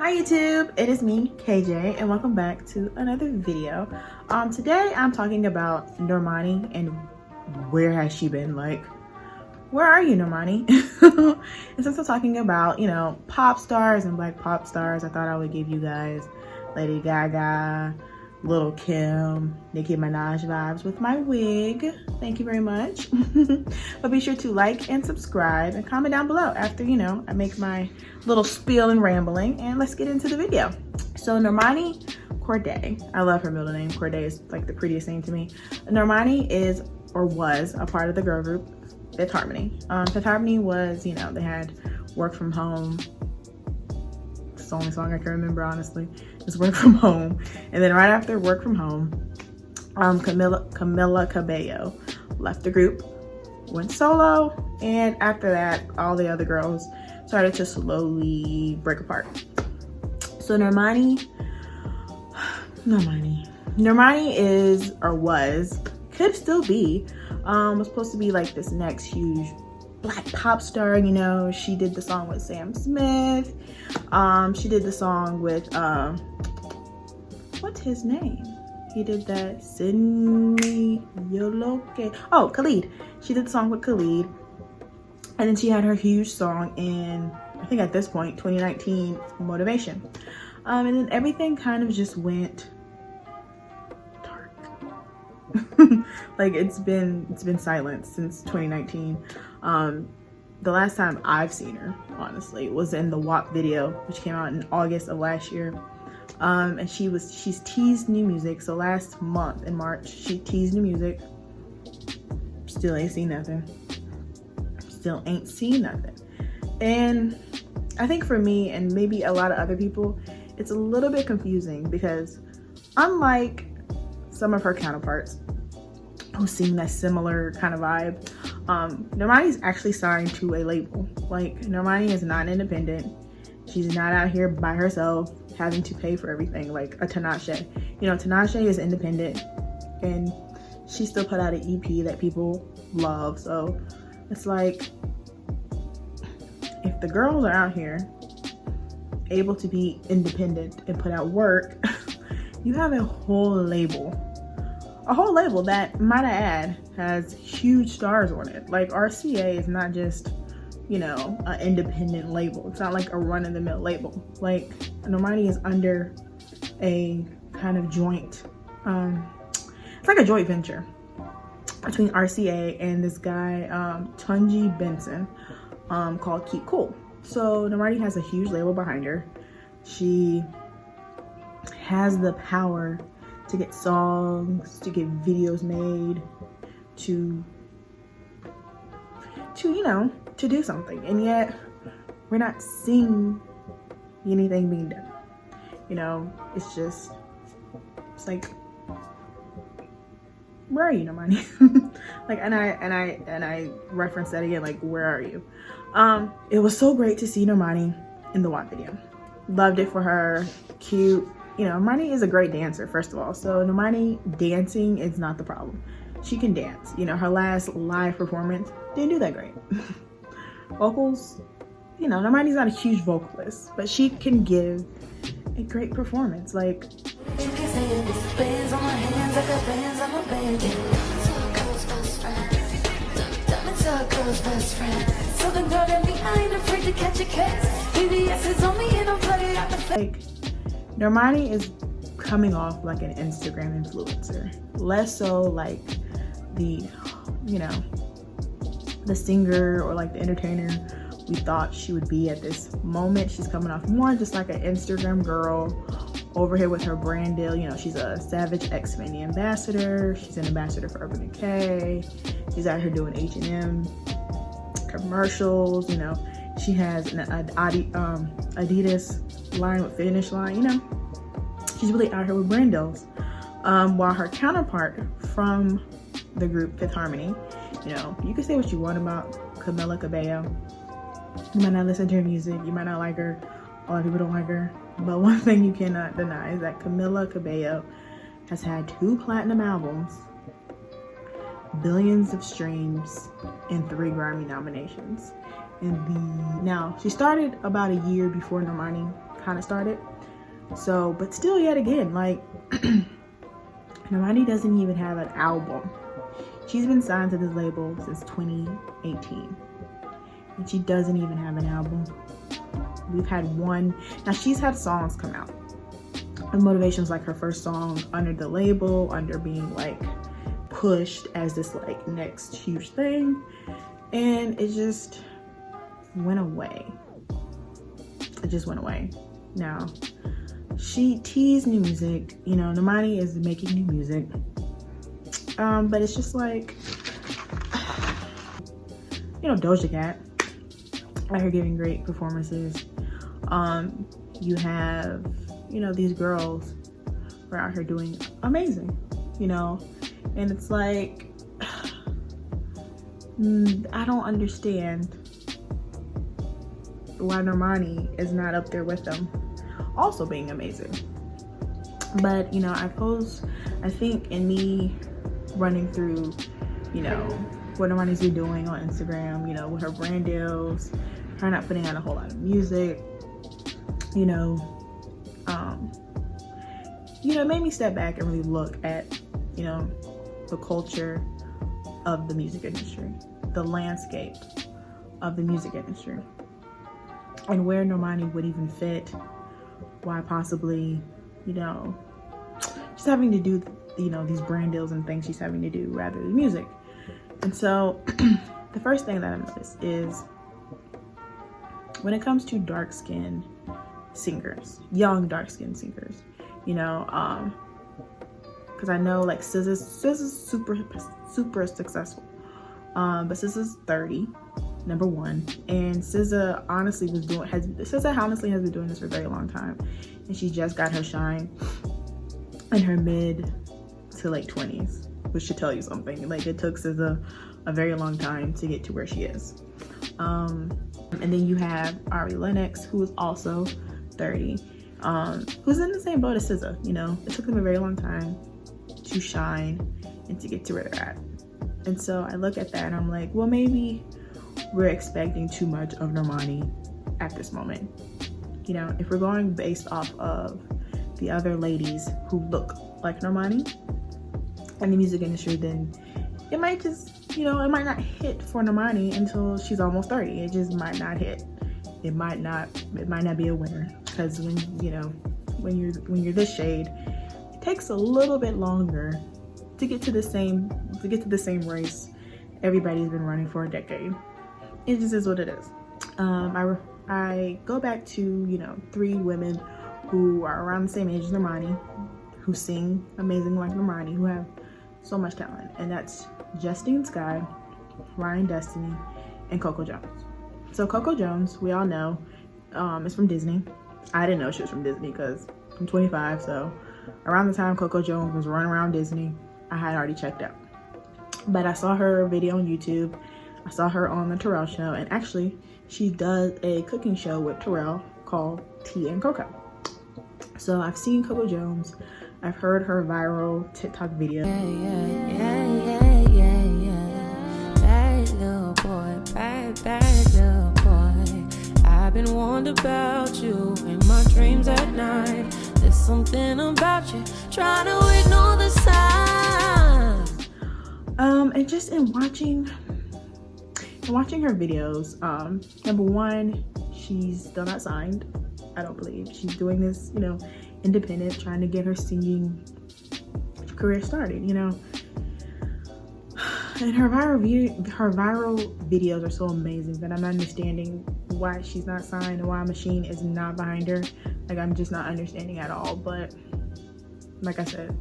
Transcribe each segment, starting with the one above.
Hi YouTube, it is me, KJ, and welcome back to another video. Today I'm talking about Normani and where has she been? Like, where are you, Normani? And since I'm talking about, pop stars and black pop stars, I thought I would give you guys Lady Gaga, Little Kim, Nicki Minaj vibes with my wig. Thank you very much. But be sure to like and subscribe and comment down below after, I make my little spiel and rambling, and let's get into the video. So Normani Corday, I love her middle name. Corday is like the prettiest name to me. Normani is or was a part of the girl group Fifth Harmony. Fifth Harmony was, they had Work From Home. It's the only song I can remember, honestly. It's Work From Home. And then right after Work From Home, Camila Cabello left the group, went solo, and after that, all the other girls started to slowly break apart. So Normani is, or was, could still be, was supposed to be like this next huge black pop star. She did the song with Sam Smith. She did the song with what's his name? He did that Sydney Yoloke. Oh, Khalid. She did the song with Khalid. And then she had her huge song in, I think at this point, 2019, Motivation. And then everything kind of just went dark. Like it's been silent since 2019. The last time I've seen her, honestly, was in the WAP video, which came out in August of last year. And she's teased new music. So last month in March, she teased new music. Still ain't seen nothing. And I think for me and maybe a lot of other people, it's a little bit confusing because unlike some of her counterparts who seem that similar kind of vibe, Normani's actually signed to a label. Like, Normani is not independent. She's not out here by herself having to pay for everything like a Tinashe. Tinashe is independent and she still put out an EP that people love. So it's like, if the girls are out here able to be independent and put out work, you have a whole label that, might I add, has huge stars on it. Like, RCA is not just, an independent label. It's not like a run-of-the-mill label. Like, Normani is under a kind of joint, it's like a joint venture between RCA and this guy, Tunji Benson, called Keep Cool. So Normani has a huge label behind her. She has the power to get songs, to get videos made, to do something, and yet we're not seeing anything being done. It's like, where are you, Normani? Like, and I reference that again, like, where are you? It was so great to see Normani in the WAP video. Loved it for her. Cute. Normani is a great dancer, first of all. So Normani dancing is not the problem. She can dance. Her last live performance didn't do that great. Vocals, Normani's not a huge vocalist, but she can give a great performance. Like, Normani is coming off like an Instagram influencer, less so like the singer or like the entertainer we thought she would be at this moment. She's coming off more just like an Instagram girl over here with her brand deal. She's a Savage X Fenty ambassador. She's an ambassador for Urban Decay. She's out here doing H&M commercials. She has an Adidas line with Finish Line. She's really out here with brand deals. While her counterpart from the group Fifth Harmony, you can say what you want about Camila Cabello. You might not listen to her music, you might not like her, a lot of people don't like her, but one thing you cannot deny is that Camila Cabello has had 2 platinum albums, billions of streams, and 3 Grammy nominations. Now, she started about a year before Normani kind of started. So, but still, yet again, like, Normani doesn't even have an album. She's been signed to this label since 2018, and she doesn't even have an album. We've had one. Now, she's had songs come out. And Motivation's like her first song under the label, under being like pushed as this like next huge thing, and it just went away. It just went away. Now, she teased new music. You know, Normani is making new music, but it's just like, you know, Doja Cat, I heard giving great performances. You have, you know, these girls who are out here doing amazing, you know, and it's like, I don't understand why Normani is not up there with them also being amazing. But, you know, I think in me running through, you know, what Normani's been doing on Instagram, you know, with her brand deals, her not putting out a whole lot of music, you know, it made me step back and really look at, you know, the culture of the music industry, the landscape of the music industry, and where Normani would even fit, why possibly, you know, she's having to do, you know, these brand deals and things she's having to do rather than music. And so the first thing that I noticed is when it comes to dark-skinned singers, young dark-skinned singers, you know, because I know like SZA's super successful, but SZA's 30, number one, and SZA honestly has been doing this for a very long time, and she just got her shine in her mid to late 20s, which should tell you something. Like, it took SZA a very long time to get to where she is. And then you have Ari Lennox, who is also 30, who's in the same boat as SZA. You know, it took them a very long time to shine and to get to where they're at. And so I look at that and I'm like, well, maybe we're expecting too much of Normani at this moment. You know, if we're going based off of the other ladies who look like Normani in the music industry, then it might just, you know, it might not hit for Normani until she's almost 30. It just might not hit. It might not be a winner, because when, you know, when you're this shade, it takes a little bit longer to get to the same race everybody's been running for a decade. It just is what it is. I go back to, you know, 3 women who are around the same age as Normani, who sing amazing like Normani, who have so much talent, and that's Justine Skye, Normani and Destiny, and Coco Jones. So Coco Jones, we all know, is from Disney. I didn't know she was from Disney because I'm 25, so around the time Coco Jones was running around Disney, I had already checked out. But I saw her video on YouTube. I saw her on the Terrell show, and actually she does a cooking show with Terrell called Tea and Coco. So I've seen Coco Jones. I've heard her viral TikTok video. Bad little boy, bad little boy. I've been wondering about you in my dreams at night. There's something about you, trying to ignore the signs. And just in watching her videos, number one, she's still not signed. I don't believe she's doing this, you know, independent, trying to get her singing career started, you know. And her viral videos are so amazing that I'm not understanding why she's not signed and why Machine is not behind her. Like, I'm just not understanding at all. But like I said,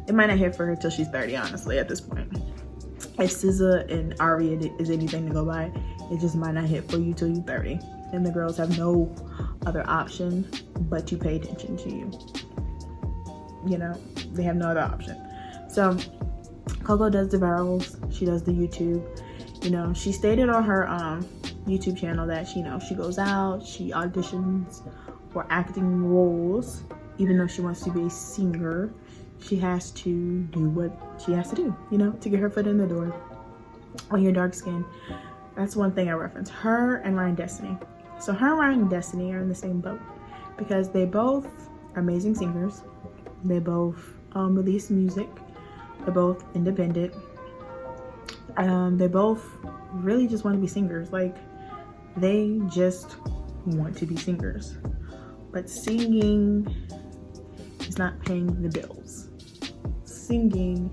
it might not hit for her till she's 30, honestly, at this point. If SZA and Ari is anything to go by, it just might not hit for you till you're 30. And the girls have no other option but to pay attention to you. You know, they have no other option. So Coco does the virals, she does the YouTube. You know, she stated on her YouTube channel that she goes out, she auditions for acting roles. Even though she wants to be a singer, she has to do what she has to do, you know, to get her foot in the door. When you're dark skinned, That's one thing I reference. Her and Normani and Destiny. So her and Normani and Destiny are in the same boat because they both are amazing singers. They both release music. They're both independent. They both really just want to be singers. Like, they just want to be singers. But singing is not paying the bills. Singing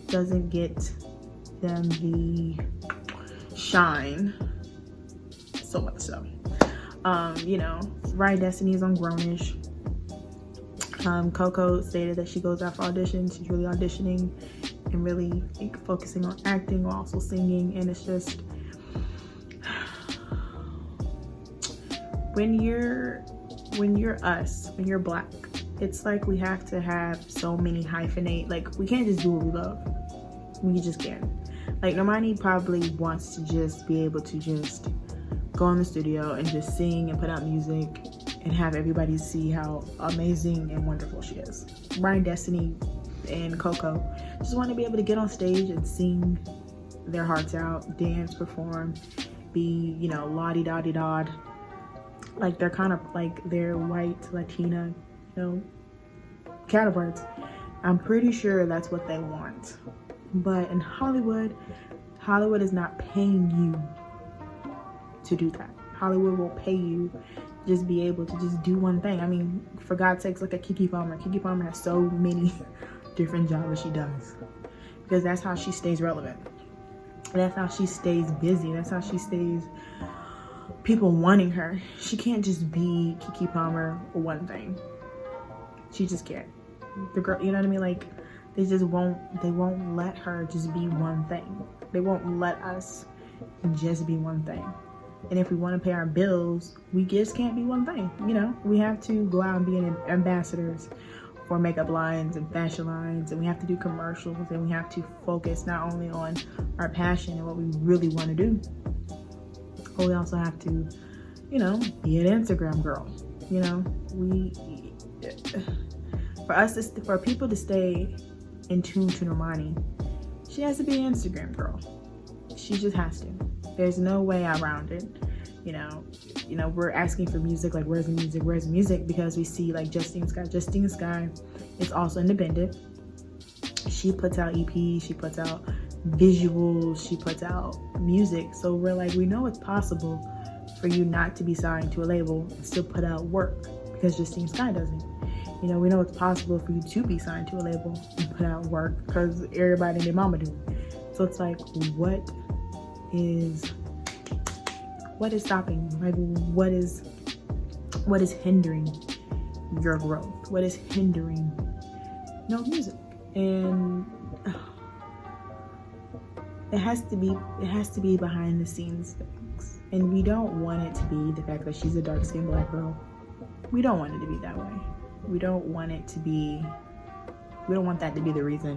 doesn't get them the shine, so much so. You know, Normani Destiny is on Grownish. Coco stated that she goes out for auditions. She's really auditioning and really focusing on acting while also singing. And it's just, when you're us, when you're Black, it's like we have to have so many hyphenate. Like, we can't just do what we love. We just can't. Like, Normani probably wants to just be able to just go in the studio and just sing and put out music and have everybody see how amazing and wonderful she is. Normani, Destiny, and Coco just want to be able to get on stage and sing their hearts out, dance, perform, be, you know, la-di-da-di-da. Like, they're kind of like their white Latina, you know, counterparts. I'm pretty sure that's what they want. But in Hollywood is not paying you to do that. Hollywood will pay you just be able to just do one thing. I mean, for God's sakes, look at Keke Palmer. Keke Palmer has so many different jobs she does because that's how she stays relevant. That's how she stays busy. That's how she stays people wanting her. She can't just be Keke Palmer or one thing. She just can't. The girl, you know what I mean? Like, they won't let her just be one thing. They won't let us just be one thing. And if we want to pay our bills, we just can't be one thing. You know, we have to go out and be ambassadors for makeup lines and fashion lines, and we have to do commercials, and we have to focus not only on our passion and what we really want to do, but we also have to, you know, be an Instagram girl. You know, for people to stay in tune to Normani, she has to be an Instagram girl. She just has to. There's no way around it. You know, we're asking for music, like, where's the music? Where's the music? Because we see, like, Justine Skye is also independent. She puts out EPs, she puts out visuals, she puts out music. So we're like, we know it's possible for you not to be signed to a label and still put out work, because Justine Skye doesn't. You know, we know it's possible for you to be signed to a label and put out work because everybody and their mama do. So it's like, what is stopping you? Like, what is hindering your growth? What is hindering music? And it has to be behind the scenes things. And we don't want it to be the fact that she's a dark-skinned Black girl. We don't want it to be that way. We don't want that to be the reason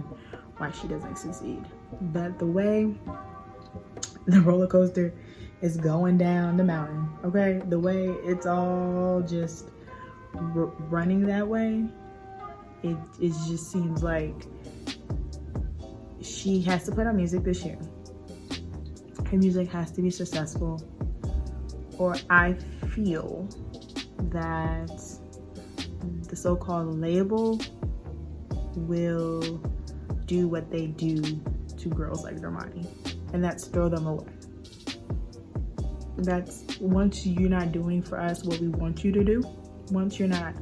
why she doesn't succeed. But the way the roller coaster is going down the mountain, okay, the way it's all just running that way, it just seems like she has to put out music this year. Her music has to be successful, or I feel that the so-called label will do what they do to girls like Normani, and that's throw them away. That's, once you're not doing for us what we want you to do, once you're not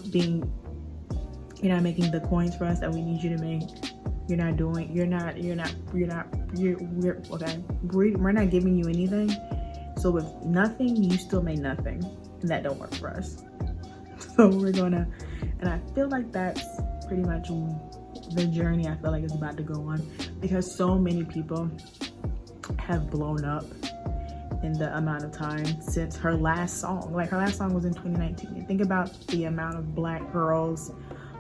making the coins for us that we need you to make, we're not giving you anything. So with nothing, you still made nothing, and that don't work for us. So and I feel like that's pretty much the journey I feel like is about to go on, because so many people have blown up in the amount of time since her last song. Like, her last song was in 2019. Think about the amount of Black girls,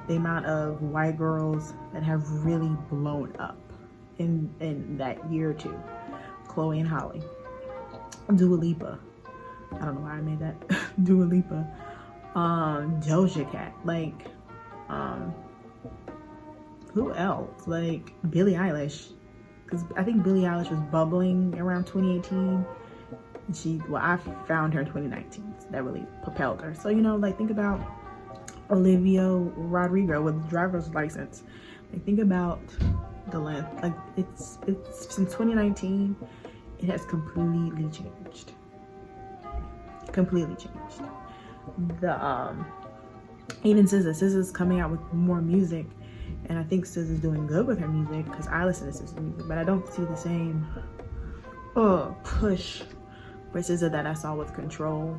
the amount of white girls that have really blown up in that year or two. Chloe and Holly, Dua Lipa, I don't know why I made that. Dua Lipa, Doja Cat, like, who else? Like, Billie Eilish. because I think Billie Eilish was bubbling around 2018. I found her in 2019. So that really propelled her. So, you know, like think about Olivia Rodrigo with driver's license. Like think about the length. Like it's since 2019, it has completely changed. Completely changed. Even SZA's coming out with more music, and I think SZA's doing good with her music because I listen to SZA's music, but I don't see the same push for SZA that I saw with Control.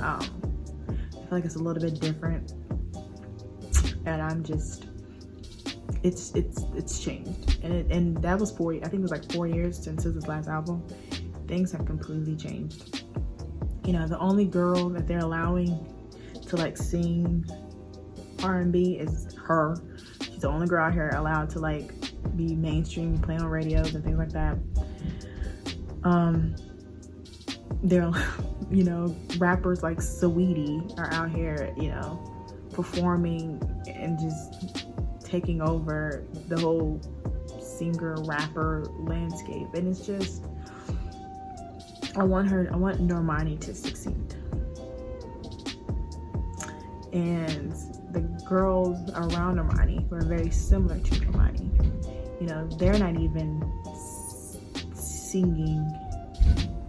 I feel like it's a little bit different, and I'm just it's changed, and that was 4. I think it was like 4 years since SZA's last album. Things have completely changed. You know, the only girl that they're allowing to like sing R&B is her. She's the only girl out here allowed to like be mainstream, play on radios and things like that. They're, you know, rappers like Saweetie are out here, you know, performing and just taking over the whole singer rapper landscape, and it's just, I want Normani to succeed. And the girls around Normani who are very similar to Normani, you know, they're not even singing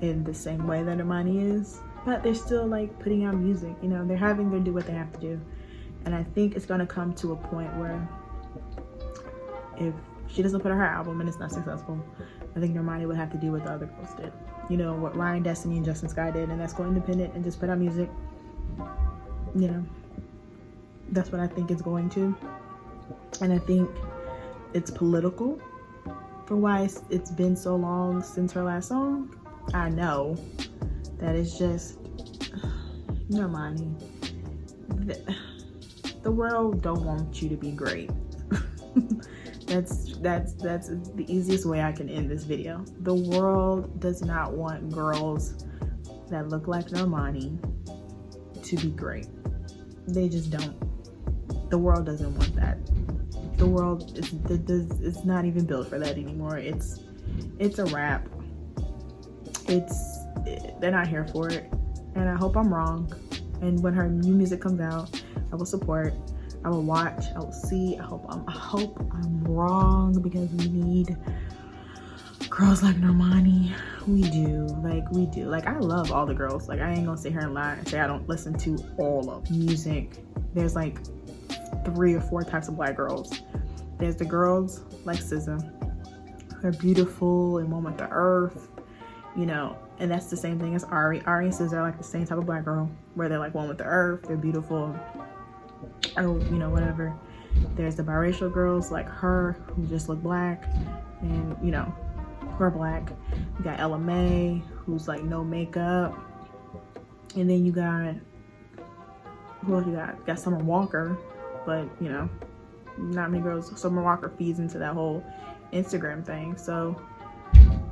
in the same way that Normani is, but they're still like putting out music. You know, they're having to do what they have to do. And I think it's gonna come to a point where if she doesn't put out her album and it's not successful, I think Normani would have to do what the other girls did. You know, what Ryan Destiny and Justin Sky did, and that's go independent and just put out music. You know, that's what I think it's going to. And I think it's political for why it's been so long since her last song. I know that it's just Normani. The world don't want you to be great. That's the easiest way I can end this video. The world does not want girls that look like Normani to be great. They just don't. The world doesn't want that. The world is not even built for that anymore. It's a wrap. They're not here for it, and I hope I'm wrong. And when her new music comes out, I will support. I will watch. I will see. I hope I'm wrong, because we need girls like Normani. We do. Like, I love all the girls. Like, I ain't gonna sit here and lie and say I don't listen to all of music. There's like 3 or 4 types of black girls. There's the girls like SZA. They're beautiful and one with the earth, you know, and that's the same thing as Ari. Ari and SZA are like the same type of black girl, where they're like one with the earth. They're beautiful. Oh, you know, whatever. There's the biracial girls like her who just look black, and you know, who are black. You got Ella Mai, who's like no makeup, and then you got, who else you got? You got Summer Walker, but you know, not many girls. Summer Walker feeds into that whole Instagram thing. So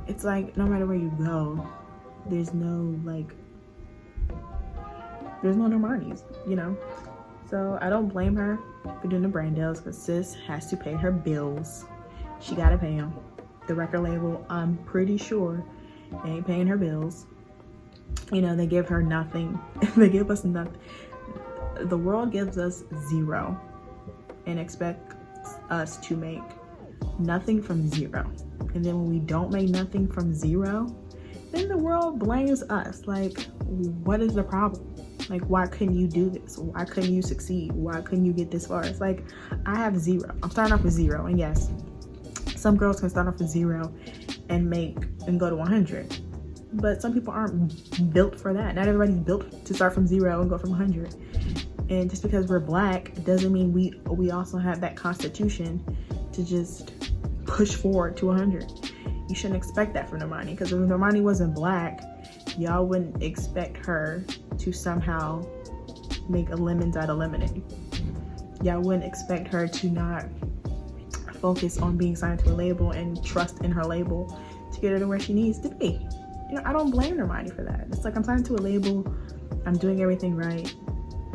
it's like, no matter where you go, there's no Normani's, you know. So I don't blame her for doing the brand deals, because sis has to pay her bills. She gotta pay them. The record label, I'm pretty sure, they ain't paying her bills. You know, they give her nothing. They give us nothing. The world gives us 0 and expects us to make nothing from 0. And then when we don't make nothing from 0, then the world blames us. Like, what is the problem? Like, why couldn't you do this? Why couldn't you succeed? Why couldn't you get this far? It's like, I have 0. I'm starting off with 0. And yes, some girls can start off with 0 and go to 100. But some people aren't built for that. Not everybody's built to start from 0 and go from 100. And just because we're black doesn't mean we also have that constitution to just push forward to 100. You shouldn't expect that from Normani, because if Normani wasn't black, y'all wouldn't expect her to somehow make a lemons out of lemonade. Y'all wouldn't expect her to not focus on being signed to a label and trust in her label to get her to where she needs to be. You know, I don't blame Normani for that. It's like, I'm signed to a label, I'm doing everything right,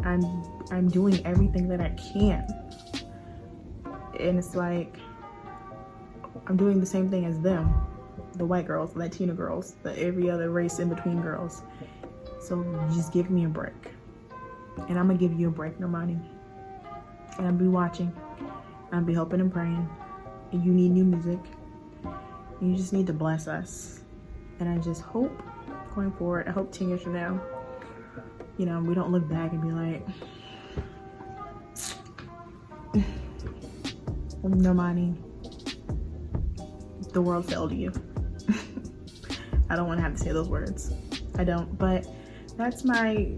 I'm doing everything that I can, and it's like, I'm doing the same thing as them, the white girls, Latina girls, the every other race in between girls. So just give me a break. And I'm gonna give you a break, Normani. And I'll be watching. I'll be hoping and praying. And you need new music. And you just need to bless us. And I just hope, going forward, I hope 10 years from now, you know, we don't look back and be like, Normani, the world failed you. I don't want to have to say those words. I don't, but that's my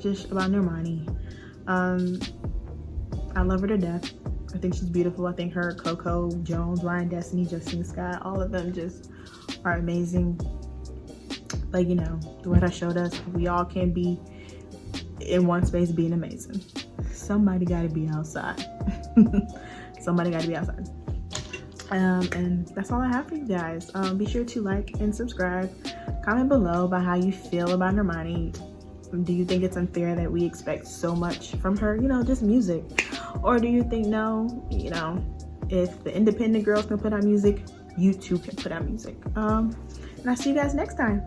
just about Normani. I love her to death. I think she's beautiful. I think her, Coco Jones, Normani and Destiny, Justine Scott, all of them just are amazing. Like, you know, the word I showed us, we all can be in one space being amazing. Somebody got to be outside. Somebody got to be outside. And that's all I have for you guys. Be sure to like and subscribe. Comment below about how you feel about Normani. Do you think it's unfair that we expect so much from her, you know, just music? Or do you think, no, you know, if the independent girls can put out music, you too can put out music. And I'll see you guys next time.